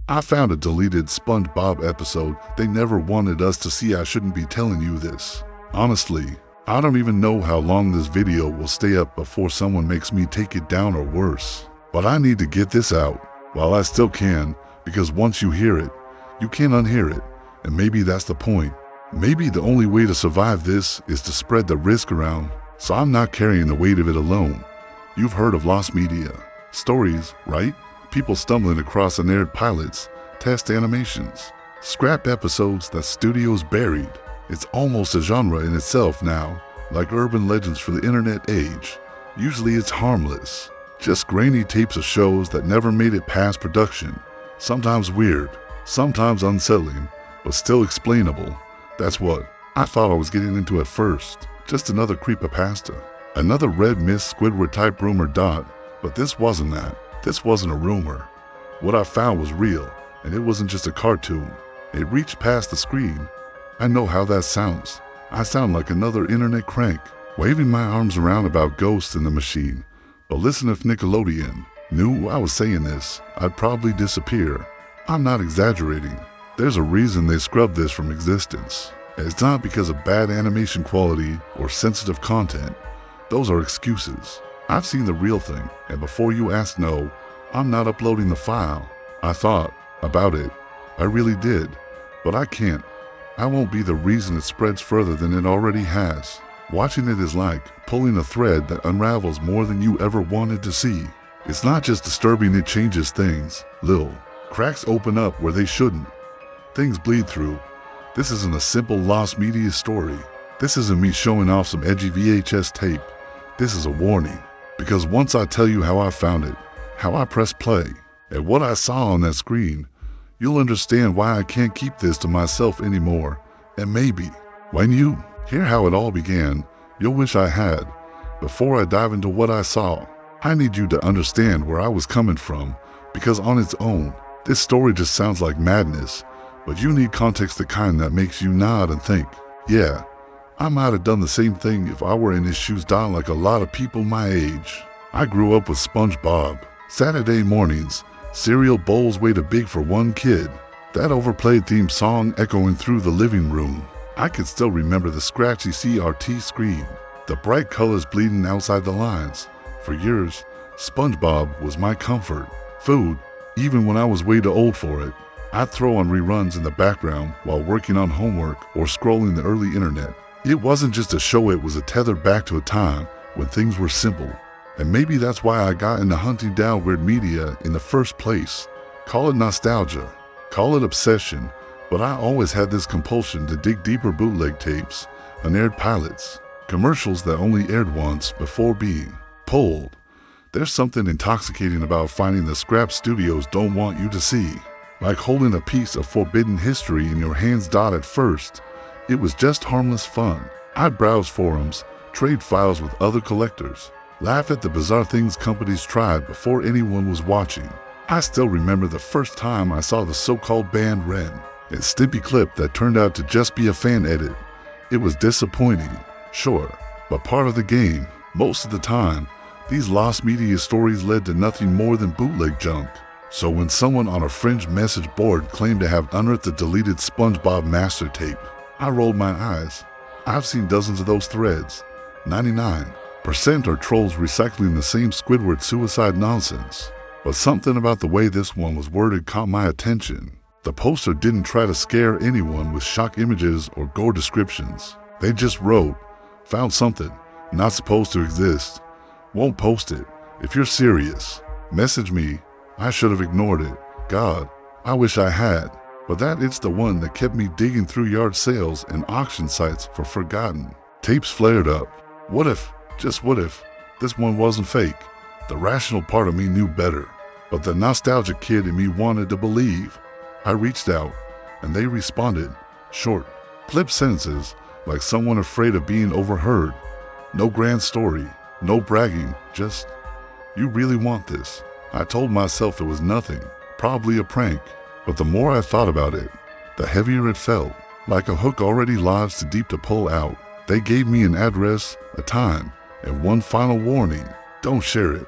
I found a deleted SpongeBob episode they never wanted us to see. I shouldn't be telling you this. Honestly, I don't even know how long this video will stay up before someone makes me take it down or worse. But I need to get this out while I still can, because once you hear it, you can't unhear it. And maybe that's the point. Maybe the only way to survive this is to spread the risk around, so I'm not carrying the weight of it alone. You've heard of lost media stories, right? People stumbling across unaired pilots, test animations, scrapped episodes that studios buried. It's almost a genre in itself now, like urban legends for the internet age. Usually it's harmless, just grainy tapes of shows that never made it past production. Sometimes weird, sometimes unsettling, but still explainable. That's what I thought I was getting into at first. Just another creepypasta. Another red mist Squidward type rumor dot, but this wasn't that. This wasn't a rumor. What I found was real, and it wasn't just a cartoon. It reached past the screen. I know how that sounds. I sound like another internet crank, waving my arms around about ghosts in the machine. But listen, if Nickelodeon knew I was saying this, I'd probably disappear. I'm not exaggerating. There's a reason they scrubbed this from existence. It's not because of bad animation quality or sensitive content. Those are excuses. I've seen the real thing, and before you ask, no, I'm not uploading the file. I thought about it. I really did. But I can't. I won't be the reason it spreads further than it already has. Watching it is like pulling a thread that unravels more than you ever wanted to see. It's not just disturbing, it changes things. Little cracks open up where they shouldn't. Things bleed through. This isn't a simple lost media story. This isn't me showing off some edgy VHS tape. This is a warning. Because once I tell you how I found it, how I pressed play, and what I saw on that screen, you'll understand why I can't keep this to myself anymore. And maybe, when you hear how it all began, you'll wish I had. Before I dive into what I saw, I need you to understand where I was coming from, because on its own, this story just sounds like madness. But you need context, the kind that makes you nod and think, yeah, I might have done the same thing if I were in his shoes, down like a lot of people my age. I grew up with SpongeBob. Saturday mornings, cereal bowls way too big for one kid. That overplayed theme song echoing through the living room. I could still remember the scratchy CRT screen, the bright colors bleeding outside the lines. For years, SpongeBob was my comfort food, even when I was way too old for it. I'd throw on reruns in the background while working on homework or scrolling the early internet. It wasn't just a show, it was a tether back to a time when things were simple. And maybe that's why I got into hunting down weird media in the first place. Call it nostalgia, call it obsession, but I always had this compulsion to dig deeper. Bootleg tapes, unaired pilots, commercials that only aired once before being pulled. There's something intoxicating about finding the scrap studios don't want you to see. Like holding a piece of forbidden history in your hands. At first, it was just harmless fun. I'd browse forums, trade files with other collectors, laugh at the bizarre things companies tried before anyone was watching. I still remember the first time I saw the so-called band Ren and Stimpy clip that turned out to just be a fan edit. It was disappointing, sure, but part of the game. Most of the time, these lost media stories led to nothing more than bootleg junk. So when someone on a fringe message board claimed to have unearthed the deleted SpongeBob master tape, I rolled my eyes. I've seen dozens of those threads. 99% are trolls recycling the same Squidward suicide nonsense. But something about the way this one was worded caught my attention. The poster didn't try to scare anyone with shock images or gore descriptions. They just wrote, found something not supposed to exist. Won't post it. If you're serious, message me. I should have ignored it. God, I wish I had. But it's the one that kept me digging through yard sales and auction sites for forgotten tapes. Flared up. What if, just what if, this one wasn't fake? The rational part of me knew better, but the nostalgic kid in me wanted to believe. I reached out, and they responded. Short, clipped sentences, like someone afraid of being overheard. No grand story, no bragging, just, you really want this? I told myself it was nothing, probably a prank, but the more I thought about it, the heavier it felt, like a hook already lodged too deep to pull out. They gave me an address, a time, and one final warning. Don't share it.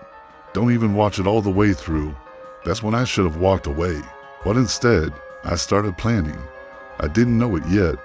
Don't even watch it all the way through. That's when I should have walked away. But instead, I started planning. I didn't know it yet,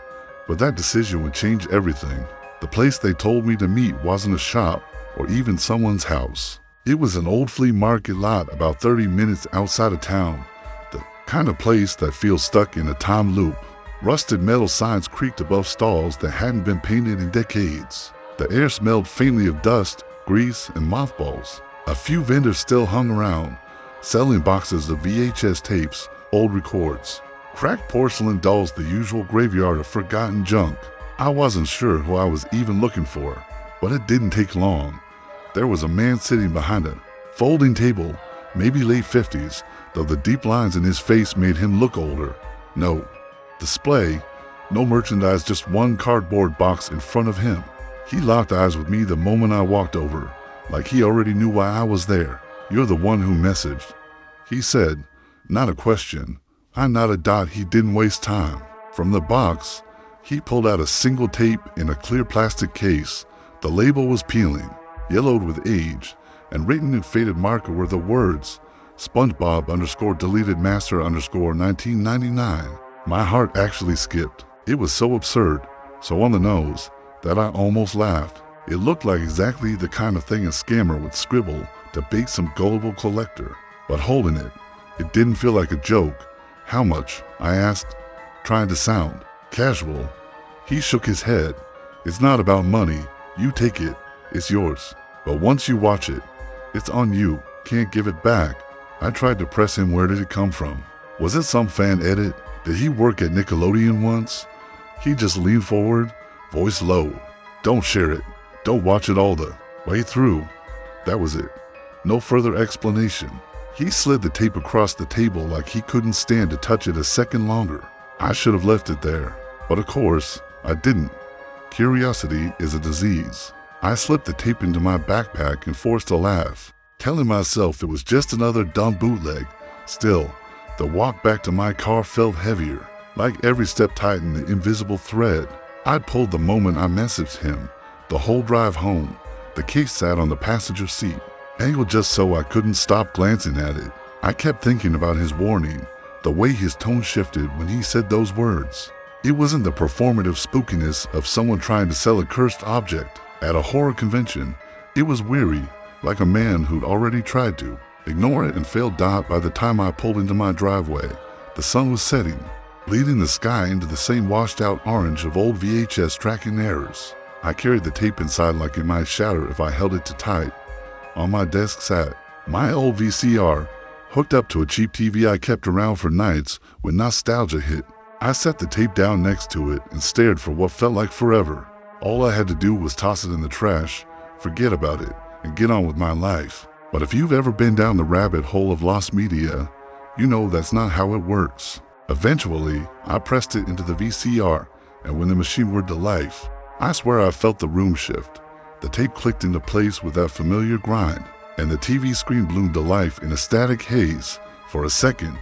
but that decision would change everything. The place they told me to meet wasn't a shop or even someone's house. It was an old flea market lot about 30 minutes outside of town, the kind of place that feels stuck in a time loop. Rusted metal signs creaked above stalls that hadn't been painted in decades. The air smelled faintly of dust, grease, and mothballs. A few vendors still hung around, selling boxes of VHS tapes, old records, cracked porcelain dolls, the usual graveyard of forgotten junk. I wasn't sure who I was even looking for, but it didn't take long. There was a man sitting behind a folding table, maybe late 50s, though the deep lines in his face made him look older. No display, no merchandise, just one cardboard box in front of him. He locked eyes with me the moment I walked over, like he already knew why I was there. "You're the one who messaged," he said, not a question. I nodded. He didn't waste time. From the box, he pulled out a single tape in a clear plastic case. The label was peeling, yellowed with age, and written in faded marker were the words, SpongeBob _deleted master _1999. My heart actually skipped. It was so absurd, so on the nose, that I almost laughed. It looked like exactly the kind of thing a scammer would scribble to bait some gullible collector. But holding it, it didn't feel like a joke. "How much?" I asked, trying to sound casual. He shook his head. "It's not about money. You take it. It's yours. But once you watch it, it's on you. Can't give it back." I tried to press him. Where did it come from? Was it some fan edit? Did he work at Nickelodeon once? He just leaned forward, voice low. "Don't share it. Don't watch it all the way through." That was it. No further explanation. He slid the tape across the table like he couldn't stand to touch it a second longer. I should have left it there, but of course, I didn't. Curiosity is a disease. I slipped the tape into my backpack and forced a laugh, telling myself it was just another dumb bootleg. Still, the walk back to my car felt heavier, like every step tightened the invisible thread. I'd pulled the moment I messaged him. The whole drive home, the case sat on the passenger seat, angled just so I couldn't stop glancing at it. I kept thinking about his warning, the way his tone shifted when he said those words. It wasn't the performative spookiness of someone trying to sell a cursed object at a horror convention. It was weary, like a man who'd already tried to ignore it and failed. By the time I pulled into my driveway, the sun was setting, bleeding the sky into the same washed-out orange of old VHS tracking errors. I carried the tape inside like it might shatter if I held it too tight. On my desk sat my old VCR, hooked up to a cheap TV I kept around for nights when nostalgia hit. I set the tape down next to it and stared for what felt like forever. All I had to do was toss it in the trash, forget about it, and get on with my life. But if you've ever been down the rabbit hole of lost media, you know that's not how it works. Eventually, I pressed it into the VCR, and when the machine whirred to life, I swear I felt the room shift. The tape clicked into place with that familiar grind, and the TV screen bloomed to life in a static haze. For a second,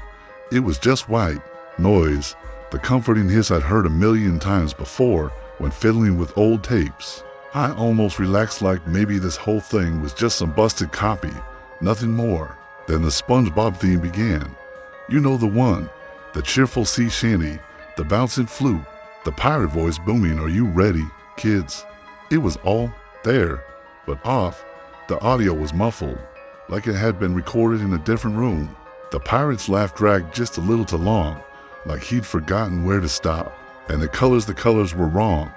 it was just white noise, the comforting hiss I'd heard a million times before when fiddling with old tapes. I almost relaxed, like maybe this whole thing was just some busted copy, nothing more. Then the SpongeBob theme began. You know, the one, the cheerful sea shanty, the bouncing flute, the pirate voice booming, "Are you ready, kids?" It was all there, but off. The audio was muffled, like it had been recorded in a different room. The pirate's laugh dragged just a little too long, like he'd forgotten where to stop. And the colors were wrong.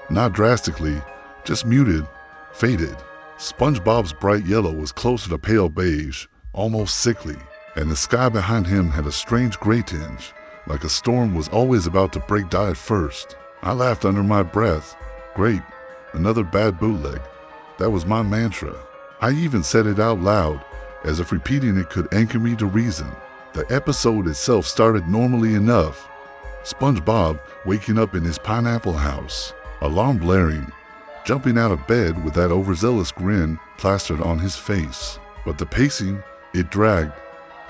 Not drastically, just muted, faded. SpongeBob's bright yellow was closer to pale beige, almost sickly, and the sky behind him had a strange gray tinge, like a storm was always about to break. At first, I laughed under my breath. Great, another bad bootleg. That was my mantra. I even said it out loud, as if repeating it could anchor me to reason. The episode itself started normally enough. SpongeBob waking up in his pineapple house, alarm blaring, jumping out of bed with that overzealous grin plastered on his face. But the pacing, it dragged,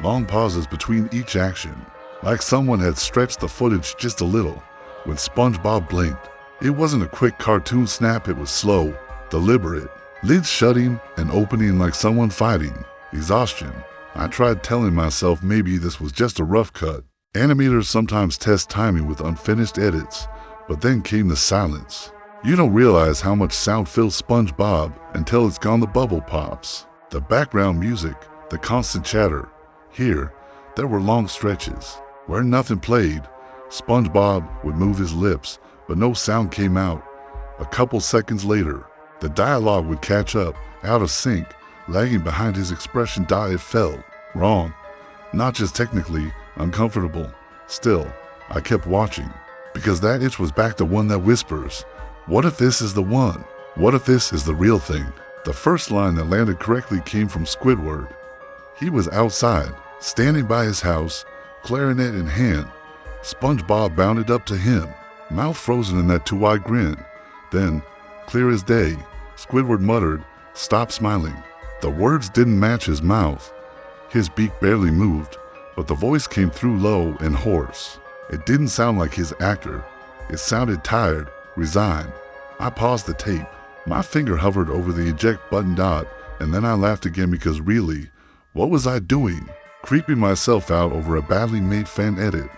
long pauses between each action, like someone had stretched the footage just a little. When SpongeBob blinked, it wasn't a quick cartoon snap, it was slow, deliberate, lids shutting and opening like someone fighting. Exhaustion. I tried telling myself maybe this was just a rough cut, Animators sometimes test timing with unfinished edits, but then came the silence. You don't realize how much sound fills SpongeBob until it's gone. The bubble pops. The background music, the constant chatter. Here, there were long stretches where nothing played. SpongeBob would move his lips, but no sound came out. A couple seconds later, the dialogue would catch up, out of sync, lagging behind his expression. It felt wrong, not just technically uncomfortable. Still, I kept watching, because that itch was back, the one that whispers, what if this is the one? What if this is the real thing? The first line that landed correctly came from Squidward. He was outside, standing by his house, clarinet in hand. SpongeBob bounded up to him, mouth frozen in that two-eyed grin. Then, clear as day, Squidward muttered, "Stop smiling." The words didn't match his mouth. His beak barely moved, but the voice came through low and hoarse. It didn't sound like his actor. It sounded tired, resigned. I paused the tape. My finger hovered over the eject button, and then I laughed again, because really, what was I doing? Creeping myself out over a badly made fan edit.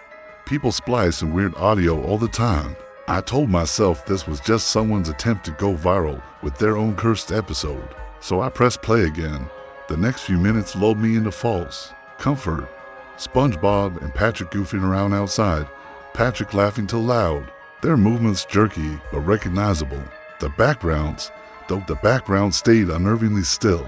People splice in weird audio all the time. I told myself this was just someone's attempt to go viral with their own cursed episode. So I pressed play again. The next few minutes lulled me into false comfort. SpongeBob and Patrick goofing around outside, Patrick laughing too loud, their movements jerky but recognizable. The backgrounds, though the background stayed unnervingly still.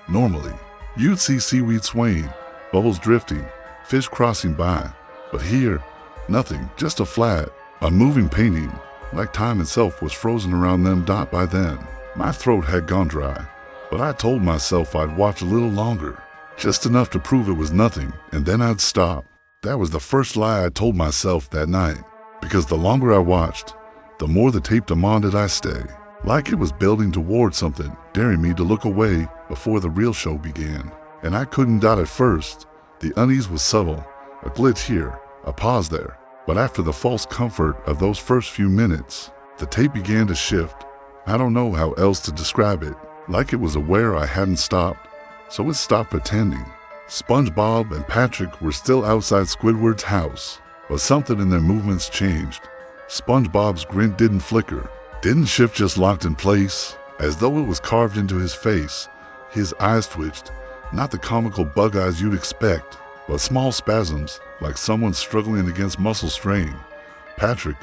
Normally, you'd see seaweed swaying, bubbles drifting, fish crossing by, but here, nothing, just a flat, unmoving painting, like time itself was frozen around them. By then, my throat had gone dry, but I told myself I'd watch a little longer, just enough to prove it was nothing, and then I'd stop. That was the first lie I told myself that night, because the longer I watched, the more the tape demanded I stay, like it was building toward something, daring me to look away before the real show began. And I couldn't. At first, the unease was subtle, a glitch here, a pause there. But after the false comfort of those first few minutes, the tape began to shift. I don't know how else to describe it, like it was aware I hadn't stopped, so it stopped pretending. SpongeBob and Patrick were still outside Squidward's house, but something in their movements changed. SpongeBob's grin didn't flicker, didn't shift, just locked in place, as though it was carved into his face. His eyes twitched, not the comical bug eyes you'd expect, but small spasms, like someone struggling against muscle strain. Patrick,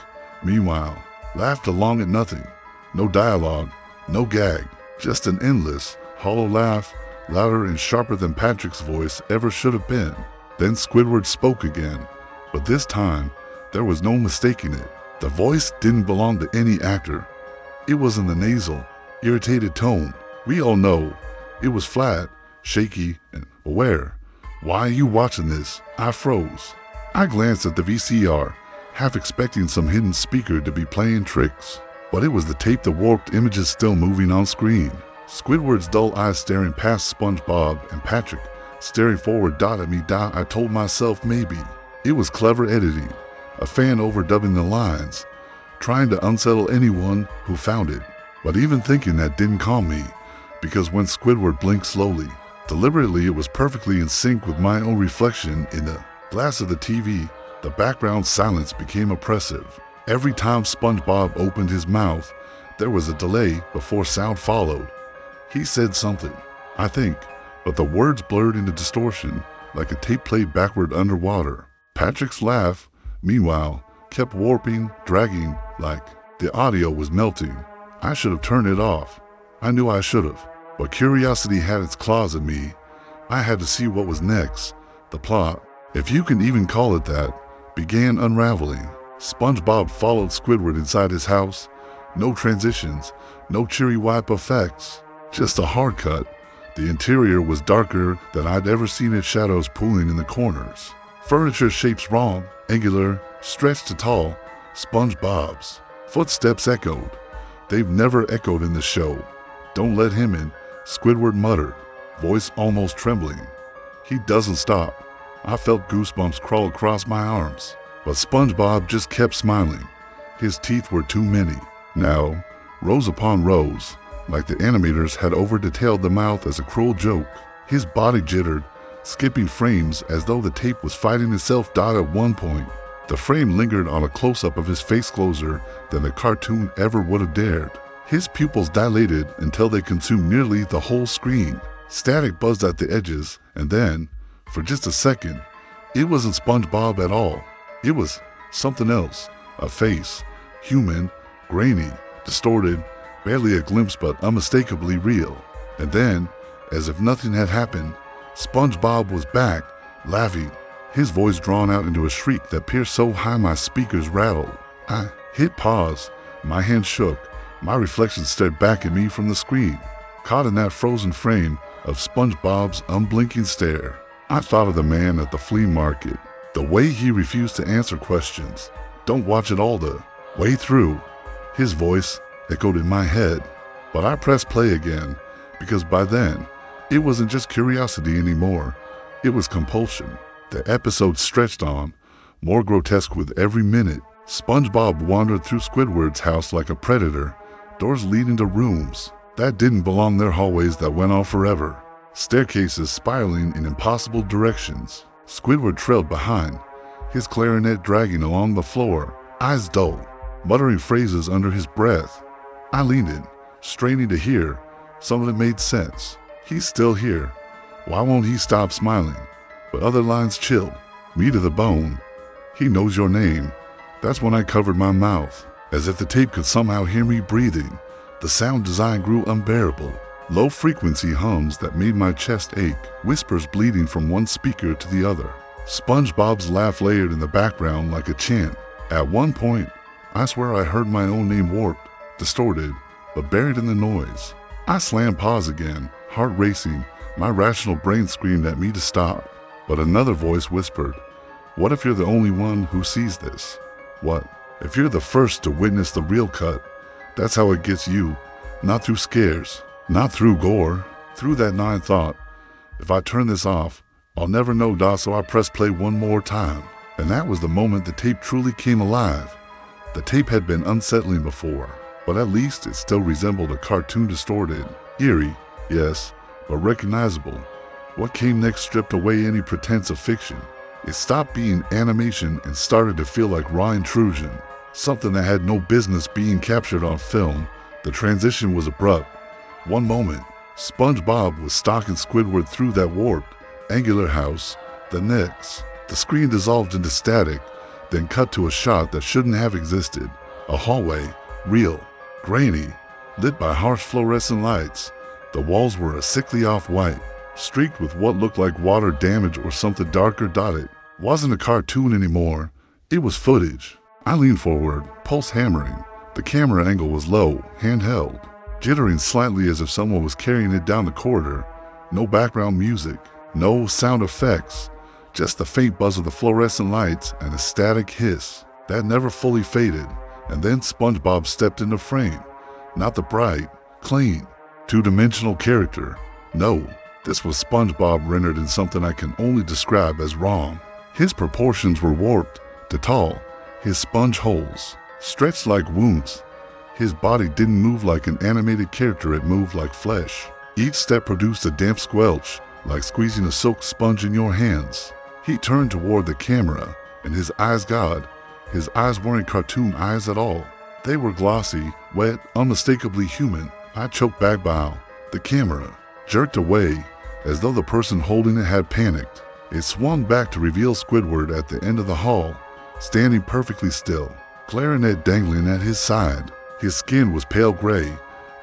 meanwhile, laughed along at nothing. No dialogue, no gag, just an endless, hollow laugh, louder and sharper than Patrick's voice ever should have been. Then Squidward spoke again, but this time, there was no mistaking it. The voice didn't belong to any actor. It was in the nasal, irritated tone. We all know. It was flat, shaky, and aware. "Why are you watching this?" I froze. I glanced at the VCR, half expecting some hidden speaker to be playing tricks. But it was the tape, the warped images still moving on screen. Squidward's dull eyes staring past SpongeBob, and Patrick staring forward at me. I told myself maybe it was clever editing, a fan overdubbing the lines, trying to unsettle anyone who found it. But even thinking that didn't calm me, because when Squidward blinked slowly, deliberately, it was perfectly in sync with my own reflection in the glass of the TV. The background silence became oppressive. Every time SpongeBob opened his mouth, there was a delay before sound followed. He said something, I think, but the words blurred into distortion, like a tape played backward underwater. Patrick's laugh, meanwhile, kept warping, dragging, like the audio was melting. I should have turned it off. I knew I should have. But curiosity had its claws in me. I had to see what was next. The plot, if you can even call it that, began unraveling. SpongeBob followed Squidward inside his house. No transitions, no cheery wipe effects, just a hard cut. The interior was darker than I'd ever seen it, shadows pooling in the corners. Furniture shapes wrong, angular, stretched to tall. SpongeBob's footsteps echoed. They've never echoed in the show. "Don't let him in," Squidward muttered, voice almost trembling. "He doesn't stop." I felt goosebumps crawl across my arms. But SpongeBob just kept smiling. His teeth were too many. Now, rows upon rows, like the animators had over-detailed the mouth as a cruel joke. His body jittered, skipping frames as though the tape was fighting itself. At one point, the frame lingered on a close-up of his face closer than the cartoon ever would have dared. His pupils dilated until they consumed nearly the whole screen. Static buzzed at the edges, and then, for just a second, it wasn't SpongeBob at all. It was something else, a face, human, grainy, distorted, barely a glimpse but unmistakably real. And then, as if nothing had happened, SpongeBob was back, laughing, his voice drawn out into a shriek that pierced so high my speakers rattled. I hit pause, my hand shook, my reflection stared back at me from the screen, caught in that frozen frame of SpongeBob's unblinking stare. I thought of the man at the flea market, the way he refused to answer questions, don't watch it all the way through. His voice echoed in my head, but I pressed play again, because by then, it wasn't just curiosity anymore, it was compulsion. The episode stretched on, more grotesque with every minute. SpongeBob wandered through Squidward's house like a predator, doors leading to rooms that didn't belong there, hallways that went on forever, staircases spiraling in impossible directions. Squidward trailed behind, his clarinet dragging along the floor, eyes dull, muttering phrases under his breath. I leaned in, straining to hear. Some of it made sense. He's still here. Why won't he stop smiling? But other lines chilled me to the bone. He knows your name. That's when I covered my mouth, as if the tape could somehow hear me breathing. The sound design grew unbearable. Low-frequency hums that made my chest ache, whispers bleeding from one speaker to the other. SpongeBob's laugh layered in the background like a chant. At one point, I swear I heard my own name warped, distorted, but buried in the noise. I slammed pause again, heart racing. My rational brain screamed at me to stop. But another voice whispered, "What if you're the only one who sees this? What if you're the first to witness the real cut? That's how it gets you, not through scares, not through gore, through that gnawing thought. If I turn this off, I'll never know, so I pressed play one more time." And that was the moment the tape truly came alive. The tape had been unsettling before, but at least it still resembled a cartoon, distorted, eerie, yes, but recognizable. What came next stripped away any pretense of fiction. It stopped being animation and started to feel like raw intrusion, something that had no business being captured on film. The transition was abrupt. One moment, SpongeBob was stalking Squidward through that warped, angular house. The next, the screen dissolved into static, then cut to a shot that shouldn't have existed. A hallway, real, grainy, lit by harsh fluorescent lights. The walls were a sickly off-white, streaked with what looked like water damage or something darker. It wasn't a cartoon anymore, it was footage. I leaned forward, pulse hammering. The camera angle was low, handheld, jittering slightly as if someone was carrying it down the corridor. No background music, no sound effects, just the faint buzz of the fluorescent lights and a static hiss that never fully faded. And then SpongeBob stepped into frame. Not the bright, clean, two-dimensional character. No, this was SpongeBob rendered in something I can only describe as wrong. His proportions were warped to tall, his sponge holes stretched like wounds. His body didn't move like an animated character, it moved like flesh. Each step produced a damp squelch, like squeezing a silk sponge in your hands. He turned toward the camera, and his eyes weren't cartoon eyes at all. They were glossy, wet, unmistakably human. I choked back. The camera jerked away, as though the person holding it had panicked. It swung back to reveal Squidward at the end of the hall, standing perfectly still, clarinet dangling at his side. His skin was pale gray,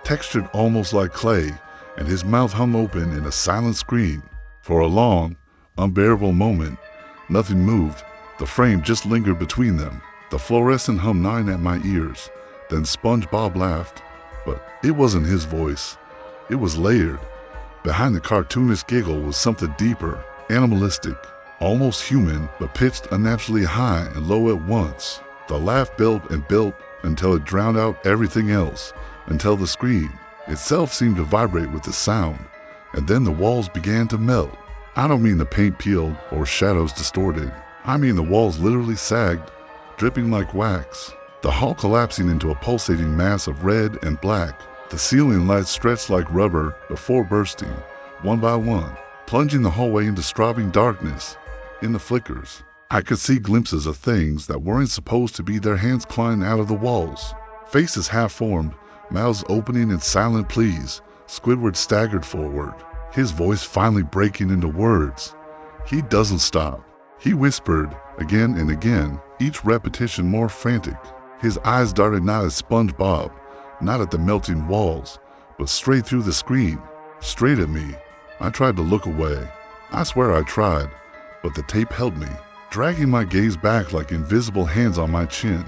textured almost like clay, and his mouth hung open in a silent scream. For a long, unbearable moment, nothing moved. The frame just lingered between them, the fluorescent hum gnawing at my ears. Then SpongeBob laughed, but it wasn't his voice. It was layered. Behind the cartoonish giggle was something deeper, animalistic, almost human, but pitched unnaturally high and low at once. The laugh built and built until it drowned out everything else, until the screen itself seemed to vibrate with the sound, and then the walls began to melt. I don't mean the paint peeled or shadows distorted. I mean the walls literally sagged, dripping like wax. The hall collapsing into a pulsating mass of red and black. The ceiling lights stretched like rubber before bursting, one by one. plunging the hallway into throbbing darkness. In the flickers, I could see glimpses of things that weren't supposed to be there, hands clawing out of the walls, faces half-formed, mouths opening in silent pleas. Squidward staggered forward, his voice finally breaking into words. "He doesn't stop," he whispered again and again, each repetition more frantic. His eyes darted not at SpongeBob, not at the melting walls, but straight through the screen, straight at me. I tried to look away. I swear I tried, but the tape held me, dragging my gaze back like invisible hands on my chin.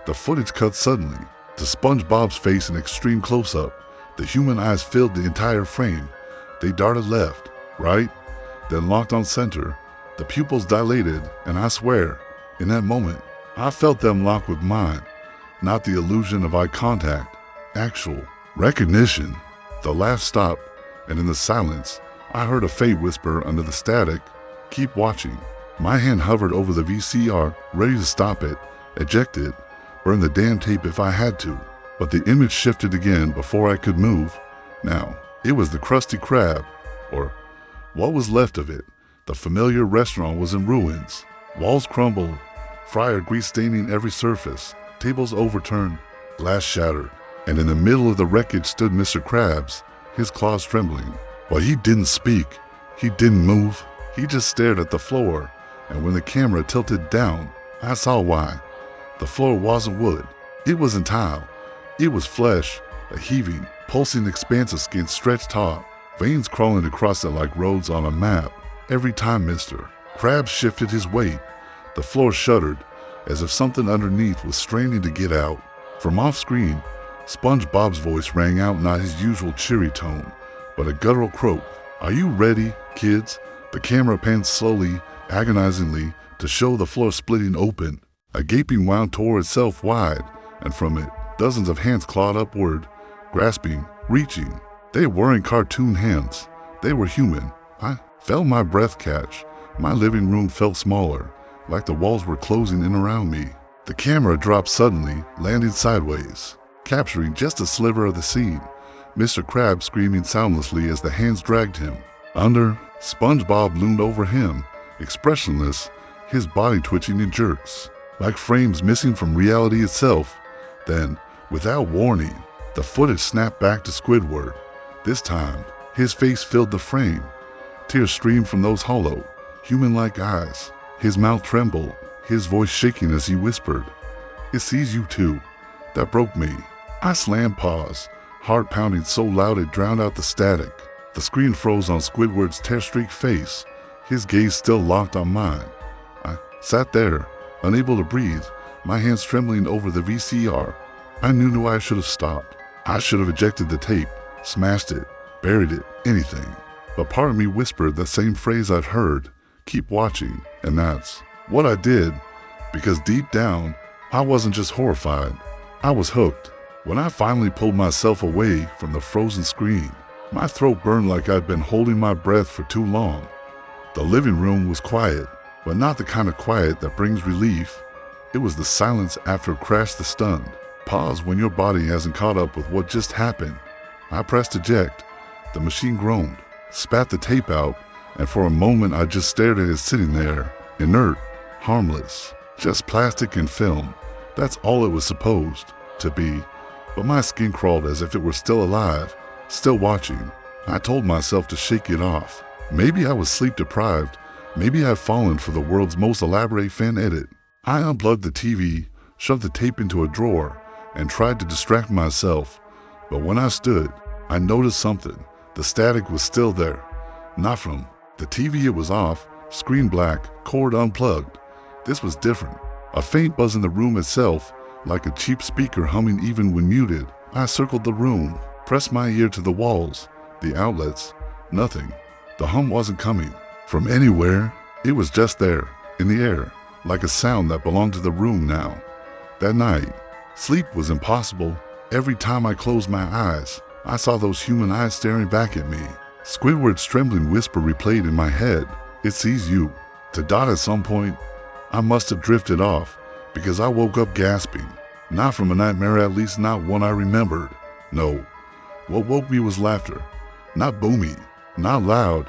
The footage cut suddenly to SpongeBob's face in extreme close-up. The human eyes filled the entire frame. They darted left, right, then locked on center. The pupils dilated, and I swear, in that moment, I felt them lock with mine. Not the illusion of eye contact, actual recognition. The laugh stopped, and in the silence, I heard a faint whisper under the static, "Keep watching." My hand hovered over the VCR, ready to stop it, eject it, burn the damn tape if I had to. But the image shifted again before I could move. Now, it was the Krusty Krab, or what was left of it. The familiar restaurant was in ruins. Walls crumbled, fryer grease staining every surface, tables overturned, glass shattered. And in the middle of the wreckage stood Mr. Krabs, his claws trembling. But he didn't speak. He didn't move. He just stared at the floor, and when the camera tilted down, I saw why. The floor wasn't wood. It wasn't tile. It was flesh, a heaving, pulsing expanse of skin stretched taut, veins crawling across it like roads on a map. Every time Mr. Krabs shifted his weight, the floor shuddered, as if something underneath was straining to get out. From off-screen, SpongeBob's voice rang out, not his usual cheery tone, but a guttural croak. "Are you ready, kids?" The camera panned slowly, agonizingly, to show the floor splitting open. A gaping wound tore itself wide, and from it, dozens of hands clawed upward, grasping, reaching. They weren't cartoon hands. They were human. I felt my breath catch. My living room felt smaller, like the walls were closing in around me. The camera dropped suddenly, landing sideways, capturing just a sliver of the scene. Mr. Krabs screaming soundlessly as the hands dragged him under. SpongeBob loomed over him, expressionless, his body twitching in jerks, like frames missing from reality itself. Then, without warning, the footage snapped back to Squidward. This time, his face filled the frame. Tears streamed from those hollow, human-like eyes. His mouth trembled, his voice shaking as he whispered, "It sees you too." That broke me. I slammed pause, heart pounding so loud it drowned out the static. The screen froze on Squidward's tear-streaked face, his gaze still locked on mine. I sat there, unable to breathe, my hands trembling over the VCR. I knew I should have stopped. I should have ejected the tape, smashed it, buried it, anything. But part of me whispered the same phrase I'd heard, "Keep watching," and that's what I did, because deep down, I wasn't just horrified, I was hooked. When I finally pulled myself away from the frozen screen, my throat burned like I'd been holding my breath for too long. The living room was quiet, but not the kind of quiet that brings relief. It was the silence after a crash, the stunned pause when your body hasn't caught up with what just happened. I pressed eject. The machine groaned, spat the tape out, and for a moment I just stared at it sitting there, inert, harmless, just plastic and film. That's all it was supposed to be. But my skin crawled as if it were still alive, still watching. I told myself to shake it off. Maybe I was sleep deprived. Maybe I'd fallen for the world's most elaborate fan edit. I unplugged the TV, shoved the tape into a drawer, and tried to distract myself. But when I stood, I noticed something. The static was still there. Not from the TV, it was off, screen black, cord unplugged. This was different. A faint buzz in the room itself, like a cheap speaker humming even when muted. I circled the room, pressed my ear to the walls, the outlets. Nothing. The hum wasn't coming from anywhere. It was just there, in the air, like a sound that belonged to the room now. That night, sleep was impossible. Every time I closed my eyes, I saw those human eyes staring back at me. Squidward's trembling whisper replayed in my head. "It sees you." To dot at some point, I must have drifted off, because I woke up gasping. Not from a nightmare, at least not one I remembered. No, what woke me was laughter. Not boomy, not loud,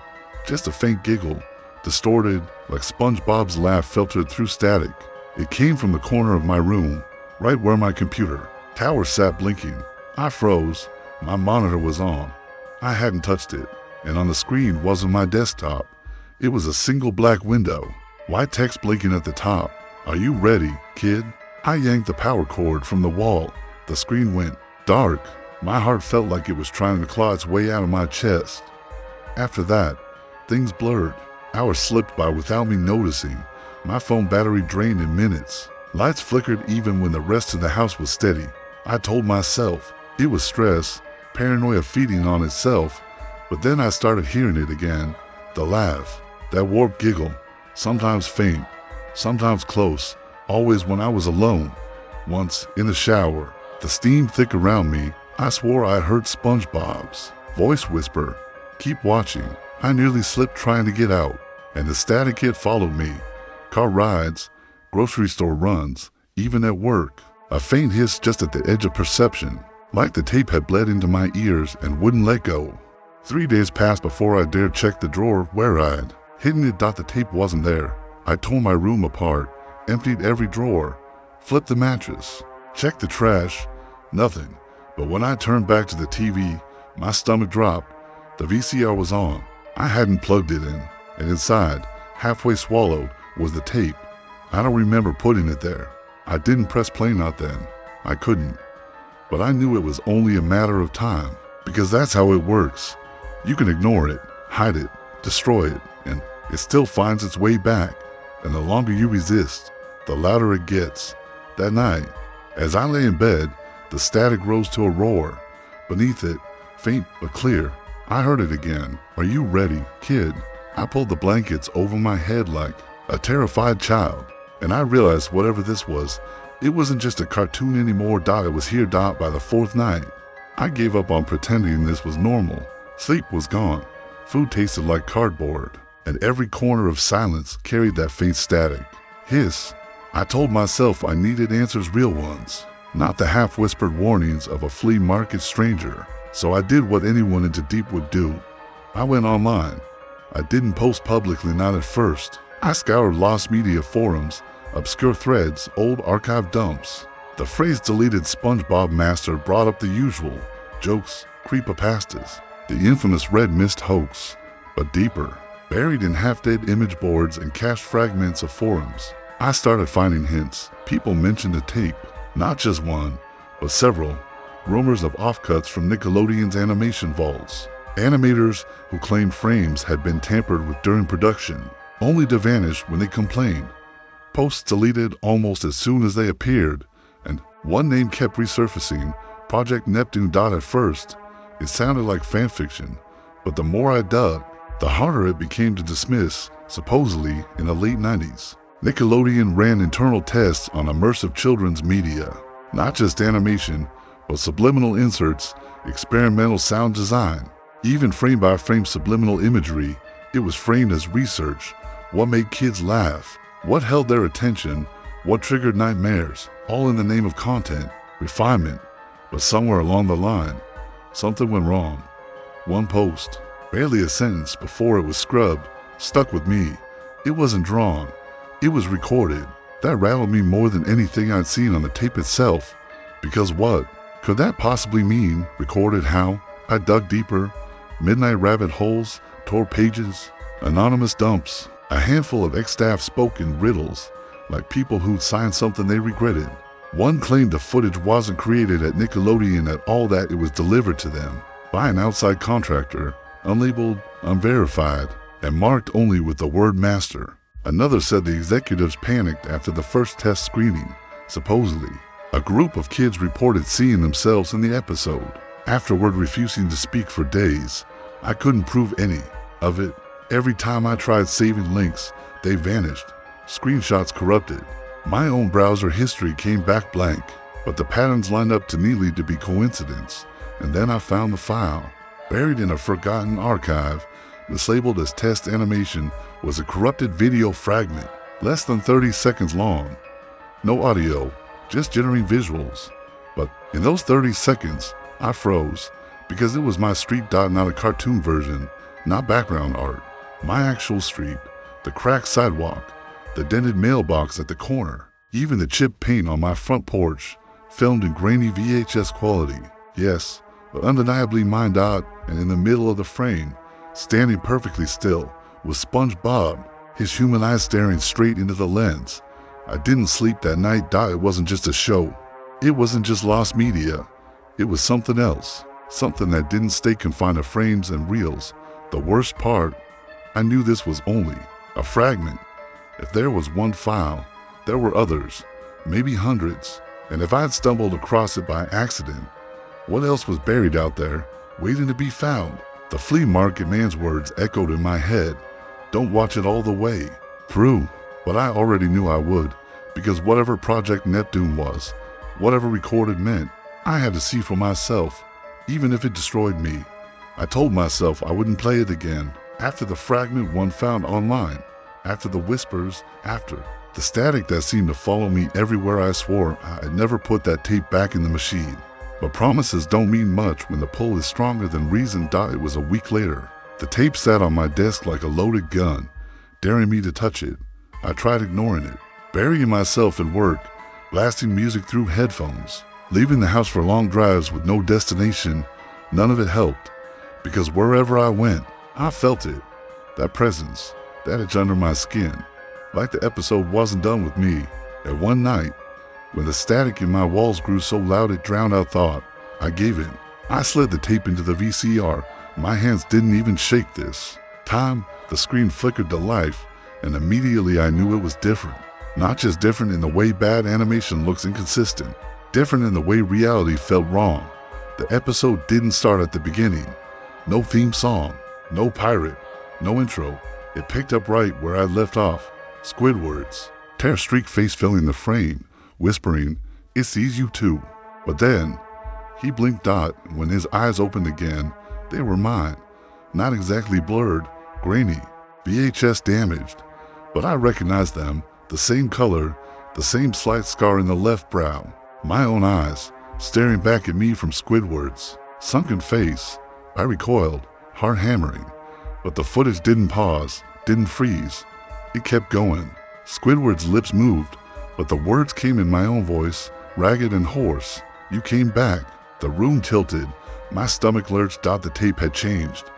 Just a faint giggle, distorted like SpongeBob's laugh filtered through static. It came from the corner of my room, right where my computer tower sat blinking. I froze. My monitor was on. I hadn't touched it, and on the screen wasn't my desktop. It was a single black window, white text blinking at the top. "Are you ready, kid?" I yanked the power cord from the wall. The screen went dark. My heart felt like it was trying to claw its way out of my chest. After that, things blurred. Hours slipped by without me noticing. My phone battery drained in minutes. Lights flickered even when the rest of the house was steady. I told myself it was stress, paranoia feeding on itself, but then I started hearing it again. The laugh, that warped giggle, sometimes faint, sometimes close, always when I was alone. Once, in the shower, the steam thick around me, I swore I heard SpongeBob's voice whisper, "Keep watching." I nearly slipped trying to get out, and the static hit followed me. Car rides, grocery store runs, even at work. A faint hiss just at the edge of perception, like the tape had bled into my ears and wouldn't let go. 3 days passed before I dared check the drawer where I'd hidden it. The tape wasn't there. I tore my room apart, emptied every drawer, flipped the mattress, checked the trash, nothing. But when I turned back to the TV, my stomach dropped. The VCR was on. I hadn't plugged it in, and inside, halfway swallowed, was the tape. I don't remember putting it there. I didn't press play not then. I couldn't. But I knew it was only a matter of time, because that's how it works. You can ignore it, hide it, destroy it, and it still finds its way back. And the longer you resist, the louder it gets. That night, as I lay in bed, the static rose to a roar. Beneath it, faint but clear, I heard it again. "Are you ready, kid?" I pulled the blankets over my head like a terrified child, and I realized whatever this was, it wasn't just a cartoon anymore. It was here. By the fourth night, I gave up on pretending this was normal. Sleep was gone. Food tasted like cardboard, and every corner of silence carried that faint static. Hiss. I told myself I needed answers, real ones, not the half-whispered warnings of a flea market stranger. So I did what anyone into deep would do. I went online. I didn't post publicly, not at first. I scoured lost media forums, obscure threads, old archive dumps. The phrase "deleted SpongeBob master" brought up the usual jokes, creepypastas, the infamous red mist hoax, but deeper, buried in half-dead image boards and cached fragments of forums. I started finding hints. People mentioned a tape, not just one, but several. Rumors of offcuts from Nickelodeon's animation vaults. Animators who claimed frames had been tampered with during production, only to vanish when they complained. Posts deleted almost as soon as they appeared, and one name kept resurfacing, Project Neptune. At first, it sounded like fanfiction, but the more I dug, the harder it became to dismiss. Supposedly, in the late 90s, Nickelodeon ran internal tests on immersive children's media, not just animation, but subliminal inserts, experimental sound design, even frame-by-frame subliminal imagery. It was framed as research. What made kids laugh? What held their attention? What triggered nightmares? All in the name of content, refinement. But somewhere along the line, something went wrong. One post, barely a sentence before it was scrubbed, stuck with me. It wasn't drawn. It was recorded. That rattled me more than anything I'd seen on the tape itself. Because what could that possibly mean? Recorded how? I dug deeper. Midnight rabbit holes, tore pages, anonymous dumps. A handful of ex-staff spoke in riddles, like people who'd signed something they regretted. One claimed the footage wasn't created at Nickelodeon at all, that it was delivered to them by an outside contractor, unlabeled, unverified, and marked only with the word master. Another said the executives panicked after the first test screening. Supposedly, a group of kids reported seeing themselves in the episode, afterward refusing to speak for days. I couldn't prove any of it. Every time I tried saving links, they vanished. Screenshots corrupted. My own browser history came back blank, but the patterns lined up too neatly to be coincidence. And then I found the file. Buried in a forgotten archive, mislabeled as test animation, was a corrupted video fragment, less than 30 seconds long. No audio, just generating visuals. But in those 30 seconds, I froze, because it was my street. Not a cartoon version, not background art. My actual street, the cracked sidewalk, the dented mailbox at the corner, even the chipped paint on my front porch, filmed in grainy VHS quality. Yes, but undeniably mine. And in the middle of the frame, standing perfectly still, was SpongeBob, his human eyes staring straight into the lens. I didn't sleep that night. It wasn't just a show. It wasn't just lost media. It was something else. Something that didn't stay confined to frames and reels. The worst part, I knew this was only a fragment. If there was one file, there were others, maybe hundreds. And if I'd stumbled across it by accident, what else was buried out there, waiting to be found? The flea market man's words echoed in my head. Don't watch it all the way through. But I already knew I would, because whatever Project Neptune was, whatever recorded meant, I had to see for myself, even if it destroyed me. I told myself I wouldn't play it again. After the fragment one found online, after the whispers, after the static that seemed to follow me everywhere, I swore I'd never put that tape back in the machine. But promises don't mean much when the pull is stronger than reason. It was a week later. The tape sat on my desk like a loaded gun, daring me to touch it. I tried ignoring it, burying myself in work, blasting music through headphones, leaving the house for long drives with no destination. None of it helped, because wherever I went, I felt it. That presence, that itch under my skin. Like the episode wasn't done with me. And one night, when the static in my walls grew so loud it drowned out thought, I gave in. I slid the tape into the VCR. My hands didn't even shake this time. The screen flickered to life, and immediately I knew it was different. Not just different in the way bad animation looks inconsistent, different in the way reality felt wrong. The episode didn't start at the beginning. No theme song, no pirate, no intro. It picked up right where I left off. Squidward's tear streak face filling the frame, whispering, "It sees you too." But then, he blinked. When his eyes opened again, they were mine. Not exactly blurred, grainy, VHS damaged, but I recognized them. The same color, the same slight scar in the left brow. My own eyes, staring back at me from Squidward's sunken face. I recoiled, heart hammering. But the footage didn't pause, didn't freeze. It kept going. Squidward's lips moved, but the words came in my own voice, ragged and hoarse. "You came back." The room tilted. My stomach lurched. The tape had changed.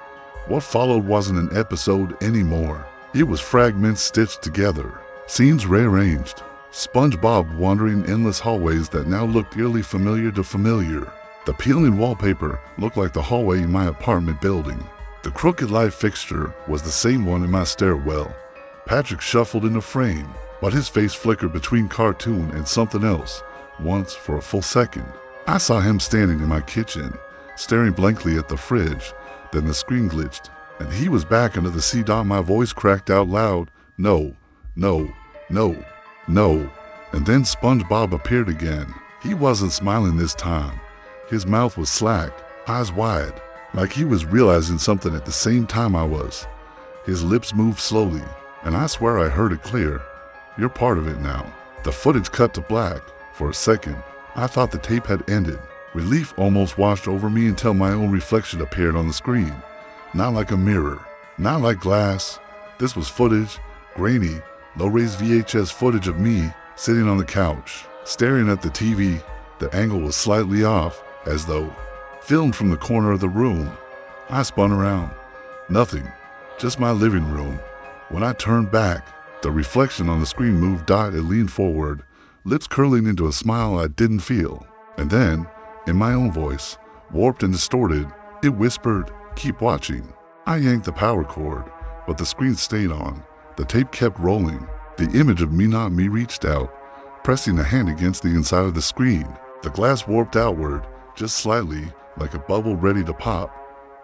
What followed wasn't an episode anymore. It was fragments stitched together, scenes rearranged. SpongeBob wandering endless hallways that now looked eerily familiar to familiar. The peeling wallpaper looked like the hallway in my apartment building. The crooked light fixture was the same one in my stairwell. Patrick shuffled in the frame, but his face flickered between cartoon and something else, once for a full second. I saw him standing in my kitchen, staring blankly at the fridge. Then the screen glitched, and he was back under the seat. My voice cracked out loud, "No, no, no, no." And then SpongeBob appeared again. He wasn't smiling this time. His mouth was slack, eyes wide, like he was realizing something at the same time I was. His lips moved slowly, and I swear I heard it clear. "You're part of it now." The footage cut to black. For a second, I thought the tape had ended. Relief almost washed over me until my own reflection appeared on the screen. Not like a mirror, not like glass. This was footage, grainy, low-res VHS footage of me sitting on the couch, staring at the TV. The angle was slightly off, as though filmed from the corner of the room. I spun around. Nothing, just my living room. When I turned back, the reflection on the screen moved. It leaned forward, lips curling into a smile I didn't feel. And then, in my own voice, warped and distorted, it whispered, "Keep watching." I yanked the power cord, but the screen stayed on. The tape kept rolling. The image of me, not me, reached out, pressing a hand against the inside of the screen. The glass warped outward, just slightly, like a bubble ready to pop.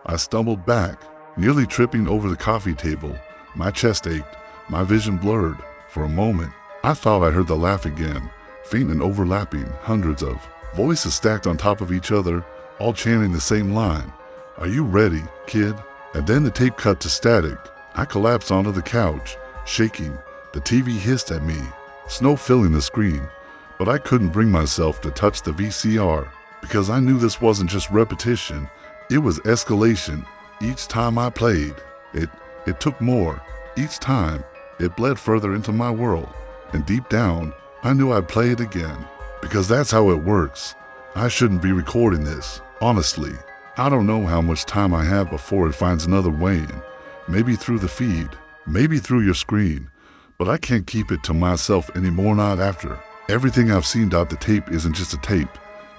I stumbled back, nearly tripping over the coffee table. My chest ached, my vision blurred. For a moment, I thought I heard the laugh again, faint and overlapping, hundreds of voices stacked on top of each other, all chanting the same line. "Are you ready, kid?" And then the tape cut to static. I collapsed onto the couch, shaking. The TV hissed at me, snow filling the screen. But I couldn't bring myself to touch the VCR, because I knew this wasn't just repetition, it was escalation. Each time I played, it It took more. Each time, it bled further into my world, and deep down, I knew I'd play it again. Because that's how it works. I shouldn't be recording this, honestly. I don't know how much time I have before it finds another way in. Maybe through the feed, maybe through your screen, but I can't keep it to myself anymore, not after. Everything I've seen. The tape isn't just a tape.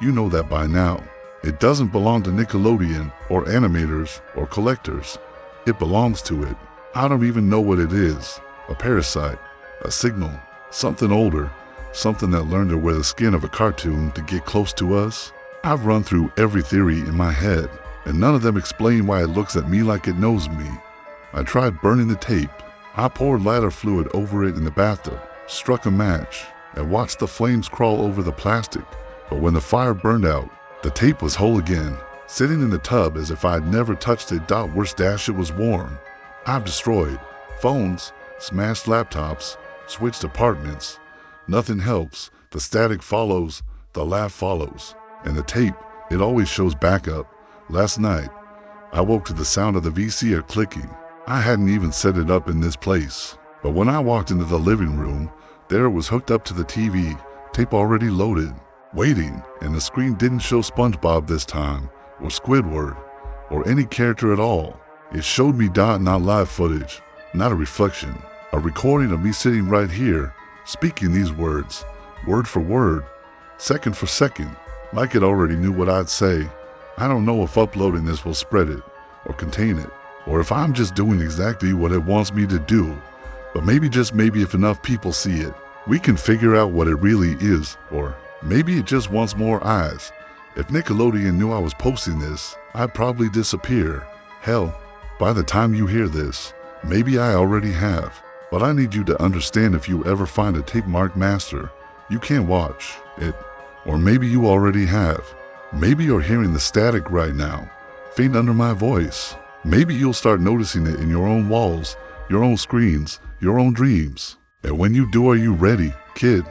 You know that by now. It doesn't belong to Nickelodeon or animators or collectors. It belongs to it. I don't even know what it is. A parasite, a signal, something older, something that learned to wear the skin of a cartoon to get close to us. I've run through every theory in my head, and none of them explain why it looks at me like it knows me. I tried burning the tape. I poured lighter fluid over it in the bathtub, struck a match, and watched the flames crawl over the plastic. But when the fire burned out, the tape was whole again, sitting in the tub as if I'd never touched it. Worse dash, it was warm. I've destroyed phones, smashed laptops, switched apartments. Nothing helps. The static follows, the laugh follows. And the tape, it always shows back up. Last night, I woke to the sound of the VCR clicking. I hadn't even set it up in this place. But when I walked into the living room, there it was hooked up to the TV, tape already loaded, waiting, and the screen didn't show SpongeBob this time, or Squidward, or any character at all. It showed me not live footage, not a reflection, a recording of me sitting right here, speaking these words, word for word, second for second, like it already knew what I'd say. I don't know if uploading this will spread it, or contain it, or if I'm just doing exactly what it wants me to do. But maybe, just maybe, if enough people see it, we can figure out what it really is, or maybe it just wants more eyes. If Nickelodeon knew I was posting this, I'd probably disappear. Hell, by the time you hear this, maybe I already have. But I need you to understand, if you ever find a tape marked master, you can't watch it. Or maybe you already have. Maybe you're hearing the static right now, faint under my voice. Maybe you'll start noticing it in your own walls, your own screens, your own dreams. And when you do, are you ready, kid?